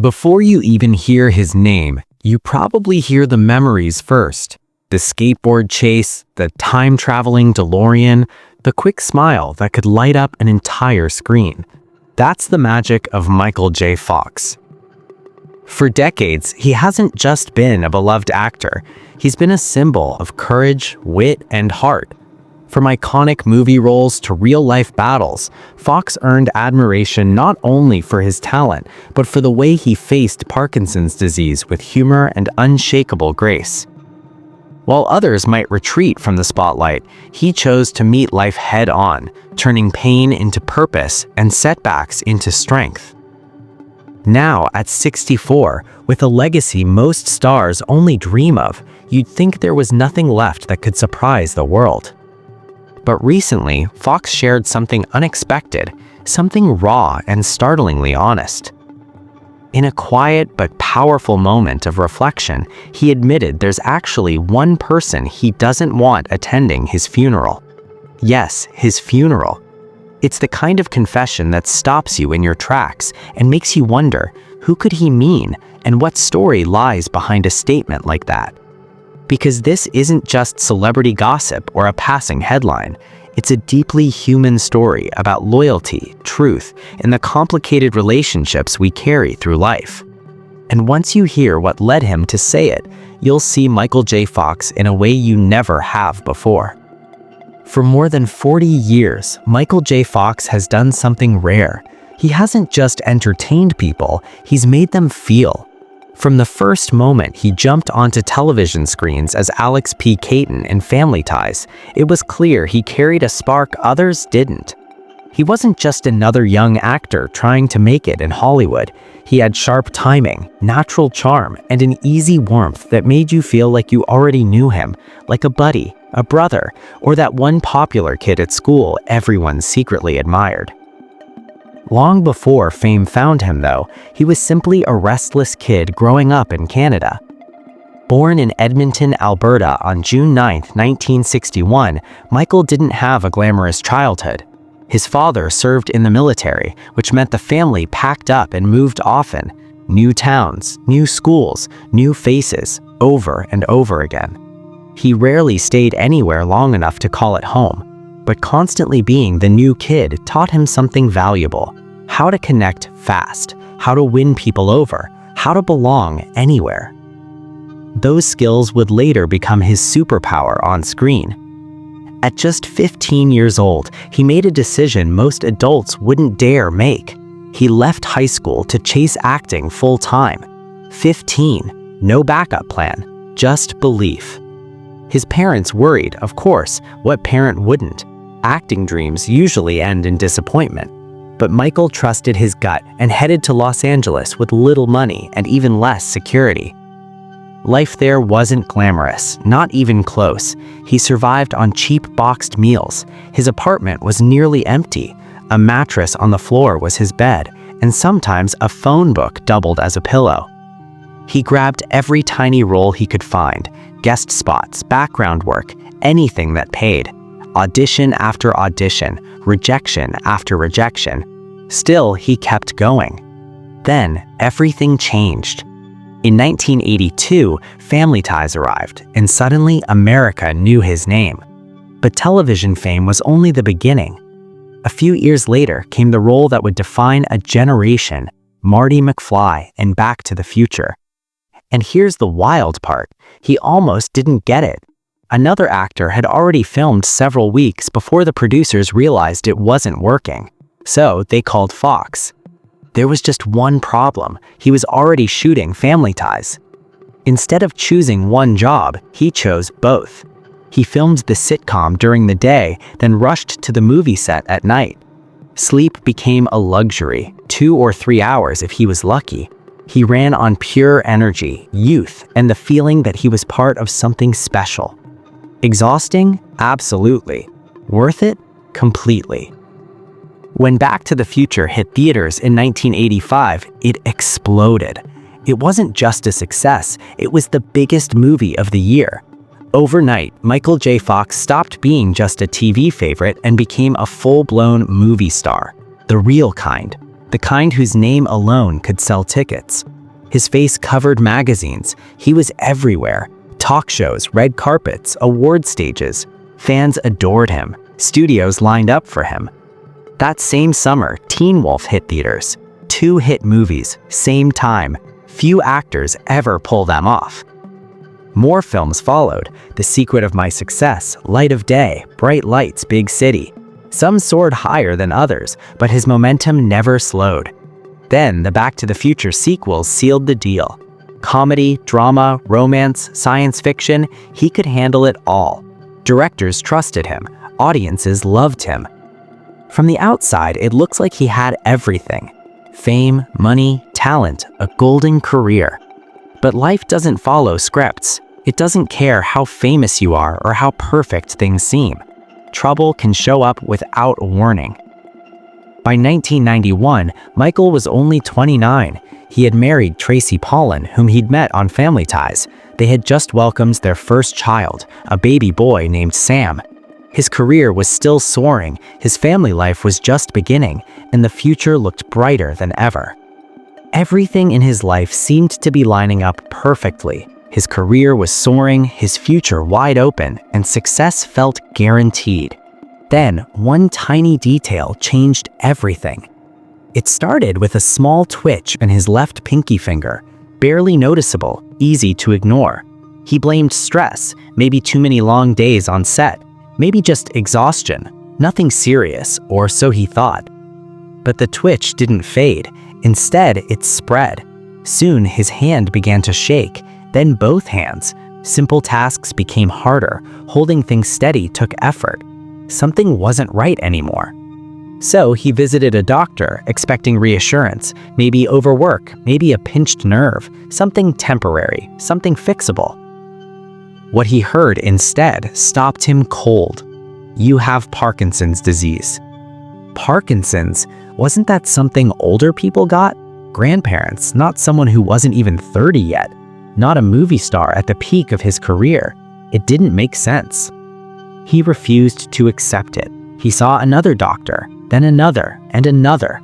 Before you even hear his name, you probably hear the memories first. The skateboard chase, the time-traveling DeLorean, the quick smile that could light up an entire screen. That's the magic of Michael J. Fox. For decades, he hasn't just been a beloved actor. He's been a symbol of courage, wit, and heart. From iconic movie roles to real-life battles, Fox earned admiration not only for his talent, but for the way he faced Parkinson's disease with humor and unshakable grace. While others might retreat from the spotlight, he chose to meet life head-on, turning pain into purpose and setbacks into strength. Now, at 64, with a legacy most stars only dream of, you'd think there was nothing left that could surprise the world. But recently, Fox shared something unexpected, something raw and startlingly honest. In a quiet but powerful moment of reflection, he admitted there's actually one person he doesn't want attending his funeral. Yes, his funeral. It's the kind of confession that stops you in your tracks and makes you wonder, who could he mean and what story lies behind a statement like that? Because this isn't just celebrity gossip or a passing headline. It's a deeply human story about loyalty, truth, and the complicated relationships we carry through life. And once you hear what led him to say it, you'll see Michael J. Fox in a way you never have before. For more than 40 years, Michael J. Fox has done something rare. He hasn't just entertained people, he's made them feel. From the first moment he jumped onto television screens as Alex P. Keaton in Family Ties, it was clear he carried a spark others didn't. He wasn't just another young actor trying to make it in Hollywood. He had sharp timing, natural charm, and an easy warmth that made you feel like you already knew him, like a buddy, a brother, or that one popular kid at school everyone secretly admired. Long before fame found him, though, he was simply a restless kid growing up in Canada. Born in Edmonton, Alberta on June 9, 1961, Michael didn't have a glamorous childhood. His father served in the military, which meant the family packed up and moved often. New towns, new schools, new faces, over and over again. He rarely stayed anywhere long enough to call it home, but constantly being the new kid taught him something valuable: how to connect fast, how to win people over, how to belong anywhere. Those skills would later become his superpower on screen. At just 15 years old, he made a decision most adults wouldn't dare make. He left high school to chase acting full-time. 15, no backup plan, just belief. His parents worried, of course, what parent wouldn't? Acting dreams usually end in disappointment. But Michael trusted his gut and headed to Los Angeles with little money and even less security. Life there wasn't glamorous, not even close. He survived on cheap boxed meals. His apartment was nearly empty. A mattress on the floor was his bed, and sometimes a phone book doubled as a pillow. He grabbed every tiny role he could find: guest spots, background work, anything that paid. Audition after audition, rejection after rejection. Still, he kept going. Then, everything changed. In 1982, Family Ties arrived, and suddenly America knew his name. But television fame was only the beginning. A few years later came the role that would define a generation: Marty McFly in Back to the Future. And here's the wild part: he almost didn't get it. Another actor had already filmed several weeks before the producers realized it wasn't working. So they called Fox. There was just one problem: he was already shooting Family Ties. Instead of choosing one job, he chose both. He filmed the sitcom during the day, then rushed to the movie set at night. Sleep became a luxury, 2 or 3 hours if he was lucky. He ran on pure energy, youth, and the feeling that he was part of something special. Exhausting? Absolutely. Worth it? Completely. When Back to the Future hit theaters in 1985, it exploded. It wasn't just a success, it was the biggest movie of the year. Overnight, Michael J. Fox stopped being just a TV favorite and became a full-blown movie star. The real kind. the kind whose name alone could sell tickets. His face covered magazines. He was everywhere. Talk shows, red carpets, award stages. Fans adored him. Studios lined up for him. That same summer, Teen Wolf hit theaters. 2 hit movies, same time. Few actors ever pull them off. More films followed: The Secret of My Success, Light of Day, Bright Lights, Big City. Some soared higher than others, but his momentum never slowed. Then the Back to the Future sequels sealed the deal. Comedy, drama, romance, science fiction, he could handle it all. Directors trusted him. Audiences loved him. From the outside, it looks like he had everything: fame, money, talent, a golden career. But life doesn't follow scripts. It doesn't care how famous you are or how perfect things seem. Trouble can show up without warning. By 1991, Michael was only 29. He had married Tracy Pollan, whom he'd met on Family Ties. They had just welcomed their first child, a baby boy named Sam. His career was still soaring, his family life was just beginning, and the future looked brighter than ever. Everything in his life seemed to be lining up perfectly. His career was soaring, his future wide open, and success felt guaranteed. Then, one tiny detail changed everything. It started with a small twitch in his left pinky finger, barely noticeable, easy to ignore. He blamed stress, maybe too many long days on set, maybe just exhaustion, nothing serious, or so he thought. But the twitch didn't fade. Instead, it spread. Soon, his hand began to shake, then both hands. Simple tasks became harder. Holding things steady took effort. Something wasn't right anymore. So he visited a doctor, expecting reassurance, maybe overwork, maybe a pinched nerve, something temporary, something fixable. What he heard instead stopped him cold. You have Parkinson's disease. Parkinson's? Wasn't that something older people got? Grandparents, not someone who wasn't even 30 yet. Not a movie star at the peak of his career. It didn't make sense. He refused to accept it. He saw another doctor, then another, and another.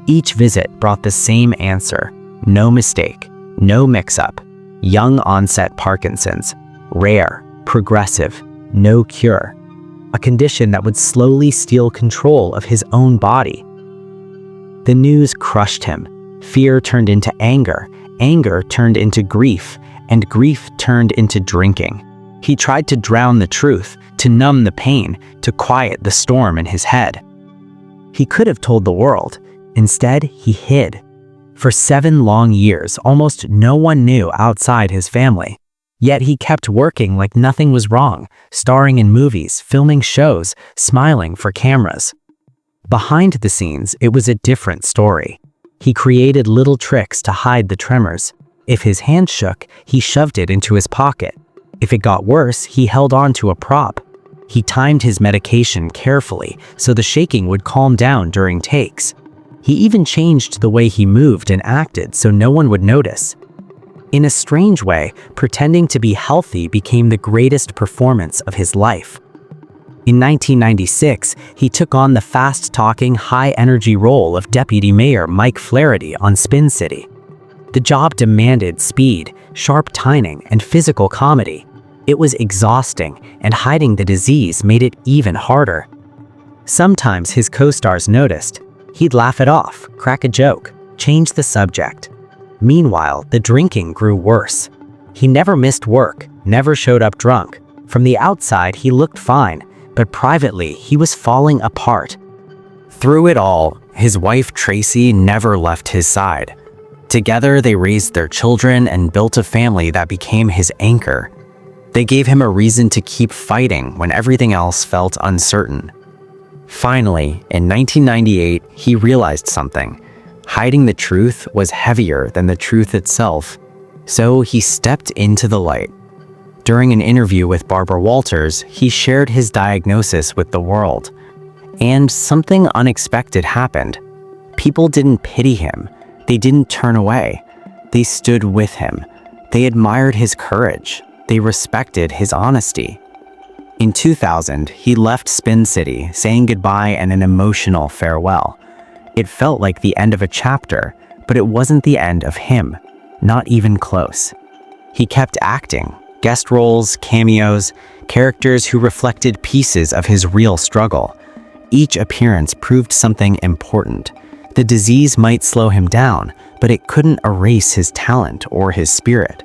Each visit brought the same answer. No mistake, no mix-up. Young onset Parkinson's. Rare, progressive, no cure. A condition that would slowly steal control of his own body. The news crushed him. Fear turned into anger, anger turned into grief, and grief turned into drinking. He tried to drown the truth, to numb the pain, to quiet the storm in his head. He could have told the world. Instead, he hid. For 7 long years, almost no one knew outside his family. Yet he kept working like nothing was wrong, starring in movies, filming shows, smiling for cameras. Behind the scenes, it was a different story. He created little tricks to hide the tremors. If his hand shook, he shoved it into his pocket. If it got worse, he held on to a prop. He timed his medication carefully so the shaking would calm down during takes. He even changed the way he moved and acted so no one would notice. In a strange way, pretending to be healthy became the greatest performance of his life. In 1996, he took on the fast-talking, high-energy role of Deputy Mayor Mike Flaherty on Spin City. The job demanded speed, sharp timing, and physical comedy. It was exhausting, and hiding the disease made it even harder. Sometimes his co-stars noticed. He'd laugh it off, crack a joke, change the subject. Meanwhile, the drinking grew worse. He never missed work, never showed up drunk. From the outside, he looked fine, but privately, he was falling apart. Through it all, his wife Tracy never left his side. Together, they raised their children and built a family that became his anchor. They gave him a reason to keep fighting when everything else felt uncertain. Finally, in 1998, he realized something. Hiding the truth was heavier than the truth itself. So he stepped into the light. During an interview with Barbara Walters, he shared his diagnosis with the world. And something unexpected happened. People didn't pity him. They didn't turn away. They stood with him. They admired his courage. They respected his honesty. In 2000, he left Spin City, saying goodbye and an emotional farewell. It felt like the end of a chapter, but it wasn't the end of him, not even close. He kept acting, guest roles, cameos, characters who reflected pieces of his real struggle. Each appearance proved something important. The disease might slow him down, but it couldn't erase his talent or his spirit.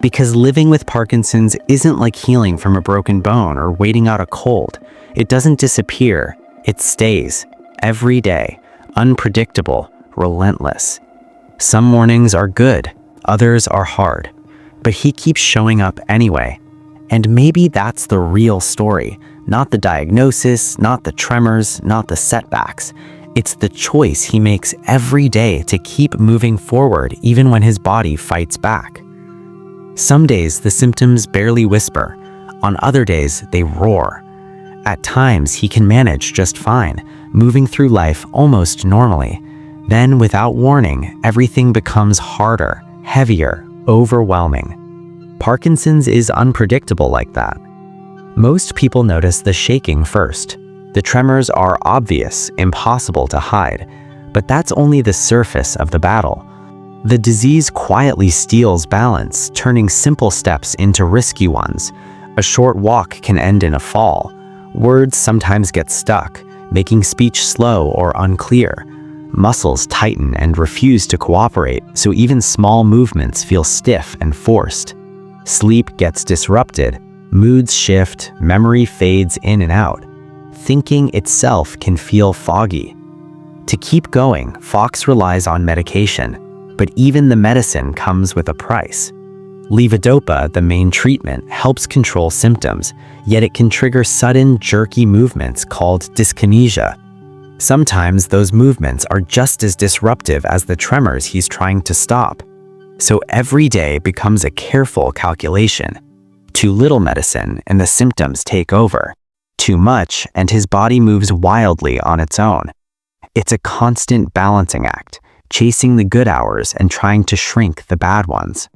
Because living with Parkinson's isn't like healing from a broken bone or waiting out a cold. It doesn't disappear, it stays, every day, unpredictable, relentless. Some mornings are good, others are hard, but he keeps showing up anyway. And maybe that's the real story, not the diagnosis, not the tremors, not the setbacks. It's the choice he makes every day to keep moving forward even when his body fights back. Some days the symptoms barely whisper, on other days they roar. At times he can manage just fine, moving through life almost normally. Then, without warning, everything becomes harder, heavier, overwhelming. Parkinson's is unpredictable like that. Most people notice the shaking first. The tremors are obvious, impossible to hide, but that's only the surface of the battle. The disease quietly steals balance, turning simple steps into risky ones. A short walk can end in a fall. Words sometimes get stuck, making speech slow or unclear. Muscles tighten and refuse to cooperate, so even small movements feel stiff and forced. Sleep gets disrupted, moods shift, memory fades in and out. Thinking itself can feel foggy. To keep going, Fox relies on medication, but even the medicine comes with a price. Levodopa, the main treatment, helps control symptoms, yet it can trigger sudden, jerky movements called dyskinesia. Sometimes those movements are just as disruptive as the tremors he's trying to stop. So every day becomes a careful calculation. Too little medicine and the symptoms take over. Too much and his body moves wildly on its own. It's a constant balancing act, chasing the good hours and trying to shrink the bad ones.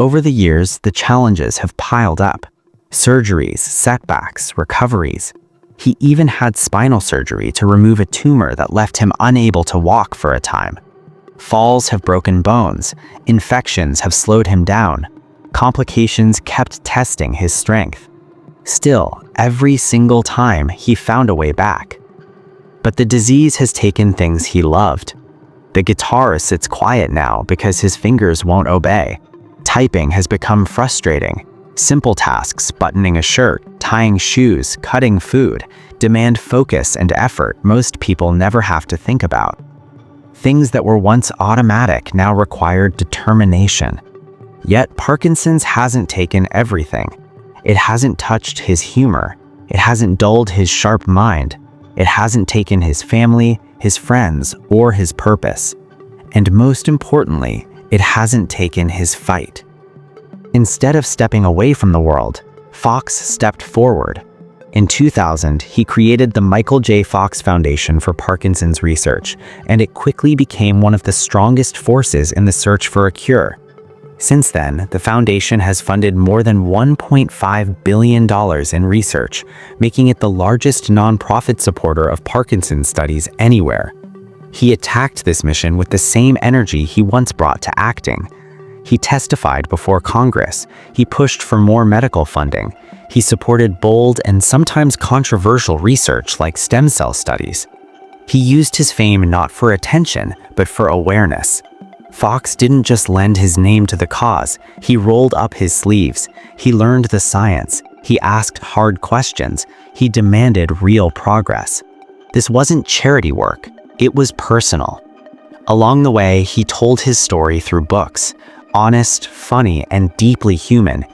Over the years, the challenges have piled up. Surgeries, setbacks, recoveries. He even had spinal surgery to remove a tumor that left him unable to walk for a time. Falls have broken bones. Infections have slowed him down. Complications kept testing his strength. Still, every single time, he found a way back. But the disease has taken things he loved. The guitar sits quiet now because his fingers won't obey. Typing has become frustrating. Simple tasks, buttoning a shirt, tying shoes, cutting food, demand focus and effort most people never have to think about. Things that were once automatic now require determination. Yet Parkinson's hasn't taken everything. It hasn't touched his humor. It hasn't dulled his sharp mind. It hasn't taken his family, his friends, or his purpose. And most importantly, it hasn't taken his fight. Instead of stepping away from the world, Fox stepped forward. In 2000, he created the Michael J. Fox Foundation for Parkinson's Research, and it quickly became one of the strongest forces in the search for a cure. Since then, the foundation has funded more than $1.5 billion in research, making it the largest nonprofit supporter of Parkinson's studies anywhere. He attacked this mission with the same energy he once brought to acting. He testified before Congress. He pushed for more medical funding. He supported bold and sometimes controversial research like stem cell studies. He used his fame not for attention, but for awareness. Fox didn't just lend his name to the cause. He rolled up his sleeves. He learned the science. He asked hard questions. He demanded real progress. This wasn't charity work. It was personal. Along the way, he told his story through books, honest, funny, and deeply human.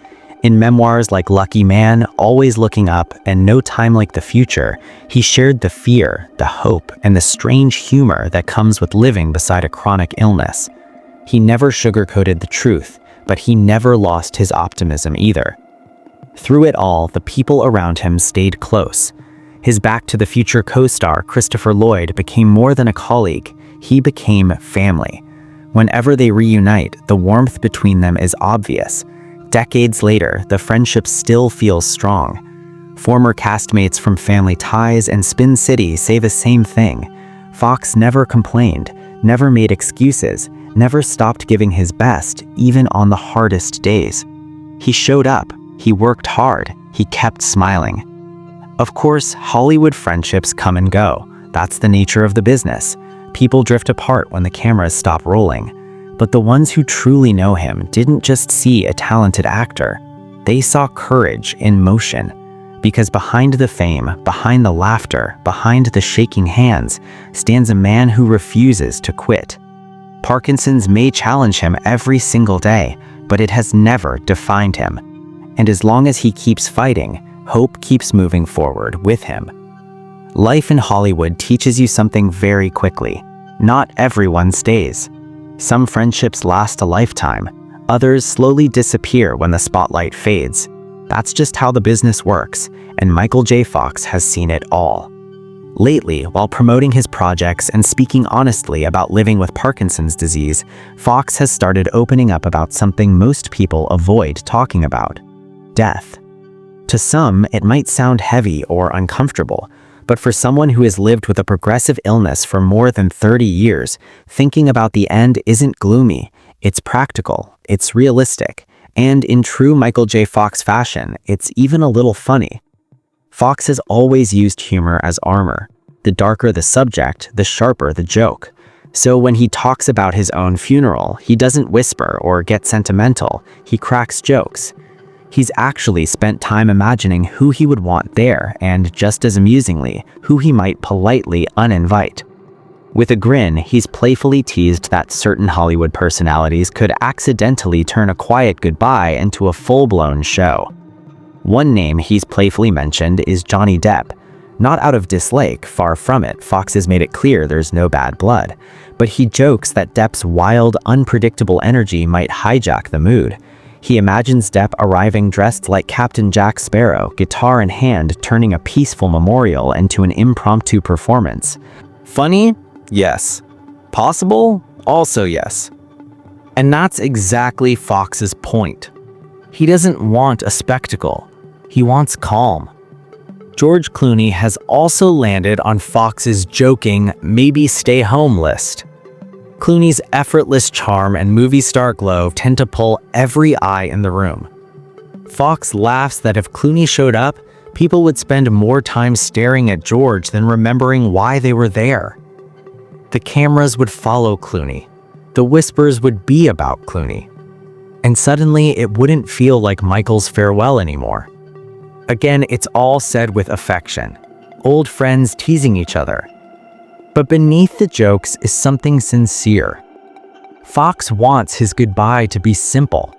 In memoirs like Lucky Man, Always Looking Up, and No Time Like the Future, he shared the fear, the hope, and the strange humor that comes with living beside a chronic illness. He never sugarcoated the truth, but he never lost his optimism either. Through it all, the people around him stayed close. His Back to the Future co-star, Christopher Lloyd, became more than a colleague. He became family. Whenever they reunite, the warmth between them is obvious. Decades later, the friendship still feels strong. Former castmates from Family Ties and Spin City say the same thing. Fox never complained, never made excuses, never stopped giving his best, even on the hardest days. He showed up, he worked hard, he kept smiling. Of course, Hollywood friendships come and go. That's the nature of the business. People drift apart when the cameras stop rolling. But the ones who truly know him didn't just see a talented actor. They saw courage in motion. Because behind the fame, behind the laughter, behind the shaking hands, stands a man who refuses to quit. Parkinson's may challenge him every single day, but it has never defined him. And as long as he keeps fighting, hope keeps moving forward with him. Life in Hollywood teaches you something very quickly. Not everyone stays. Some friendships last a lifetime. Others slowly disappear when the spotlight fades. That's just how the business works, and Michael J. Fox has seen it all. Lately, while promoting his projects and speaking honestly about living with Parkinson's disease, Fox has started opening up about something most people avoid talking about: death. To some, it might sound heavy or uncomfortable, but for someone who has lived with a progressive illness for more than 30 years, thinking about the end isn't gloomy. It's practical, it's realistic, and in true Michael J. Fox fashion, it's even a little funny. Fox has always used humor as armor. The darker the subject, the sharper the joke. So when he talks about his own funeral, he doesn't whisper or get sentimental, he cracks jokes. He's actually spent time imagining who he would want there, and just as amusingly, who he might politely uninvite. With a grin, he's playfully teased that certain Hollywood personalities could accidentally turn a quiet goodbye into a full-blown show. One name he's playfully mentioned is Johnny Depp. Not out of dislike, far from it. Fox has made it clear there's no bad blood. But he jokes that Depp's wild, unpredictable energy might hijack the mood. He imagines Depp arriving dressed like Captain Jack Sparrow, guitar in hand, turning a peaceful memorial into an impromptu performance. Funny? Yes. Possible? Also yes. And that's exactly Fox's point. He doesn't want a spectacle. He wants calm. George Clooney has also landed on Fox's joking, maybe stay home list. Clooney's effortless charm and movie star glow tend to pull every eye in the room. Fox laughs that if Clooney showed up, people would spend more time staring at George than remembering why they were there. The cameras would follow Clooney. The whispers would be about Clooney. And suddenly, it wouldn't feel like Michael's farewell anymore. Again, it's all said with affection. Old friends teasing each other. But beneath the jokes is something sincere. Fox wants his goodbye to be simple.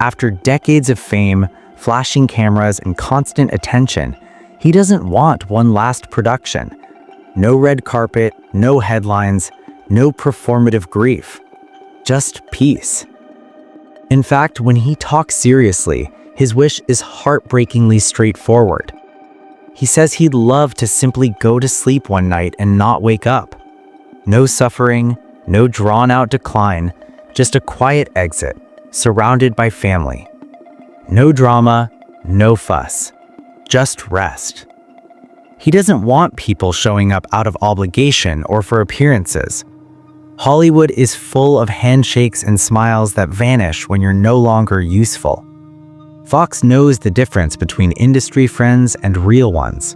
After decades of fame, flashing cameras, and constant attention, he doesn't want one last production. No red carpet, no headlines, no performative grief. Just peace. In fact, when he talks seriously, his wish is heartbreakingly straightforward. He says he'd love to simply go to sleep one night and not wake up. No suffering, no drawn-out decline, just a quiet exit, surrounded by family. No drama, no fuss, just rest. He doesn't want people showing up out of obligation or for appearances. Hollywood is full of handshakes and smiles that vanish when you're no longer useful. Fox knows the difference between industry friends and real ones.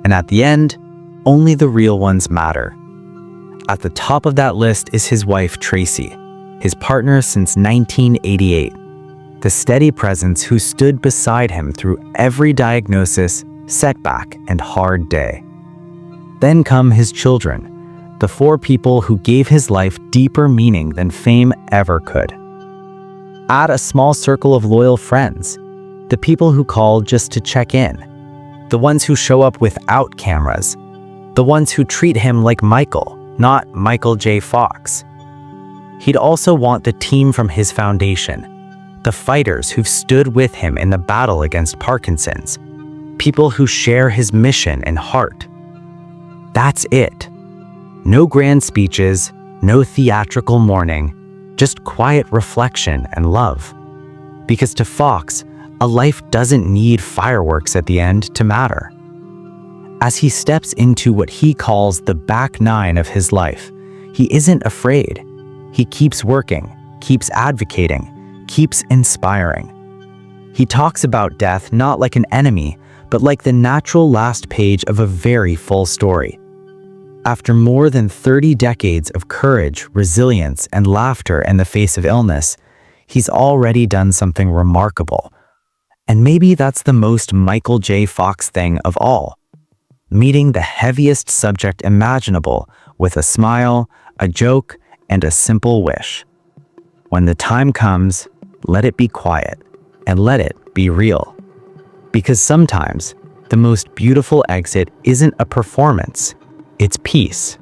And at the end, only the real ones matter. At the top of that list is his wife, Tracy, his partner since 1988. The steady presence who stood beside him through every diagnosis, setback, and hard day. Then come his children, the 4 people who gave his life deeper meaning than fame ever could. Add a small circle of loyal friends, the people who call just to check in, the ones who show up without cameras, the ones who treat him like Michael, not Michael J. Fox. He'd also want the team from his foundation, the fighters who've stood with him in the battle against Parkinson's, people who share his mission and heart. That's it. No grand speeches, no theatrical mourning, just quiet reflection and love. Because to Fox, a life doesn't need fireworks at the end to matter. As he steps into what he calls the back nine of his life, he isn't afraid. He keeps working, keeps advocating, keeps inspiring. He talks about death not like an enemy, but like the natural last page of a very full story. After more than 30 decades of courage, resilience, and laughter in the face of illness, he's already done something remarkable. And maybe that's the most Michael J. Fox thing of all. Meeting the heaviest subject imaginable with a smile, a joke, and a simple wish. When the time comes, let it be quiet and let it be real. Because sometimes the most beautiful exit isn't a performance, it's peace.